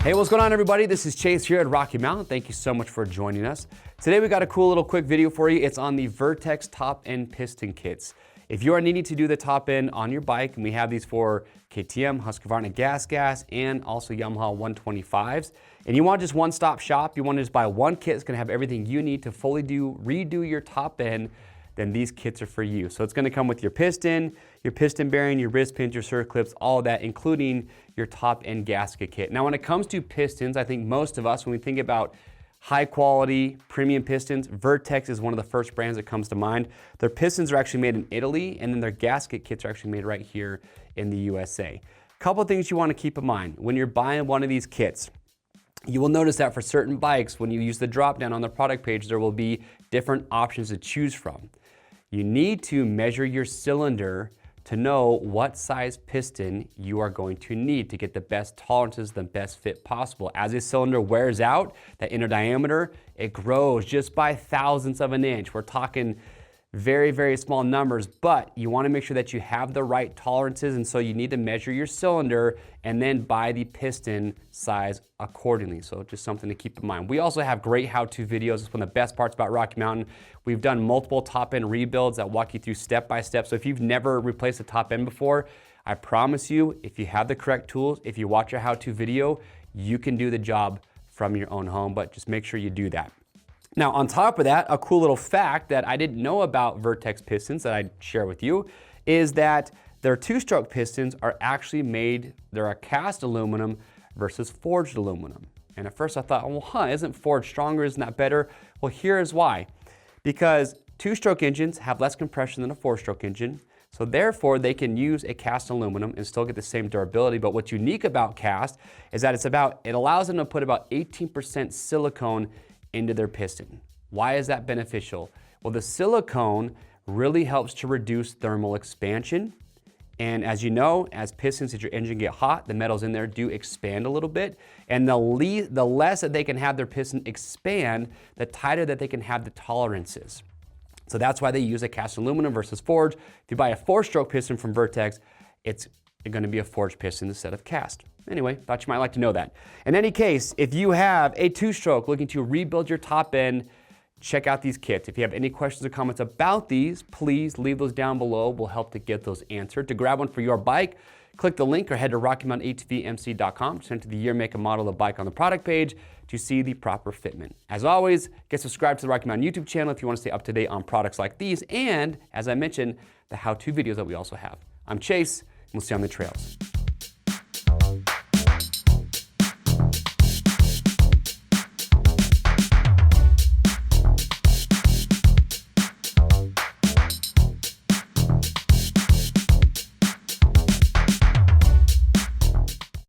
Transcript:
Hey, what's going on, everybody? This is Chase here at Rocky Mountain. Thank you so much for joining us. Today we got a cool little quick video for you. It's on the Vertex top end piston kits. If you are needing to do the top end on your bike, and we have these for KTM, Husky, GASGAS, and also Yamaha 125s, and you want just one-stop shop, you want to just buy one kit that's going to have everything you need to fully redo your top end, then these kits are for you. So it's going to come with your piston bearing, your wrist pins, your circuit clips, all of that, including your top end gasket kit. Now, when it comes to pistons, I think most of us, when we think about high quality premium pistons, Vertex is one of the first brands that comes to mind. Their pistons are actually made in Italy, and then their gasket kits are actually made right here in the USA. Couple of things you want to keep in mind when you're buying one of these kits. You will notice that for certain bikes, when you use the drop down on the product page, there will be different options to choose from. You need to measure your cylinder to know what size piston you are going to need to get the best tolerances, the best fit possible. As a cylinder wears out, that inner diameter, it grows just by thousandths of an inch. We're talking very, very small numbers, but you want to make sure that you have the right tolerances, and so you need to measure your cylinder and then buy the piston size accordingly. So just something to keep in mind. We also have great how-to videos. It's one of the best parts about Rocky Mountain. We've done multiple top-end rebuilds that walk you through step by step. So if you've never replaced a top end before, I promise you, if you have the correct tools, if you watch a how-to video, you can do the job from your own home, but just make sure you do that. Now, on top of that, a cool little fact that I didn't know about Vertex pistons that I'd share with you is that their two-stroke pistons are actually made, they're a cast aluminum versus forged aluminum. And at first I thought, well, isn't forged stronger? Isn't that better? Well, here's why. Because two-stroke engines have less compression than a four-stroke engine, so therefore they can use a cast aluminum and still get the same durability. But what's unique about cast is that it allows them to put about 18% silicone into their piston. Why is that beneficial? Well, the silicone really helps to reduce thermal expansion. And as you know, as pistons, as your engine get hot, the metals in there do expand a little bit. And the less that they can have their piston expand, the tighter that they can have the tolerances. So that's why they use a cast aluminum versus forged. If you buy a four-stroke piston from Vertex, it's going to be a forged piston instead of cast. Anyway, thought you might like to know that. In any case, if you have a two-stroke looking to rebuild your top end, check out these kits. If you have any questions or comments about these, please leave those down below. We'll help to get those answered. To grab one for your bike, click the link or head to RockyMountainATVMC.com to enter the year, make, and model of the bike on the product page to see the proper fitment. As always, get subscribed to the Rocky Mountain YouTube channel if you want to stay up to date on products like these, and as I mentioned, the how-to videos that we also have. I'm Chase, and we'll see you on the trails.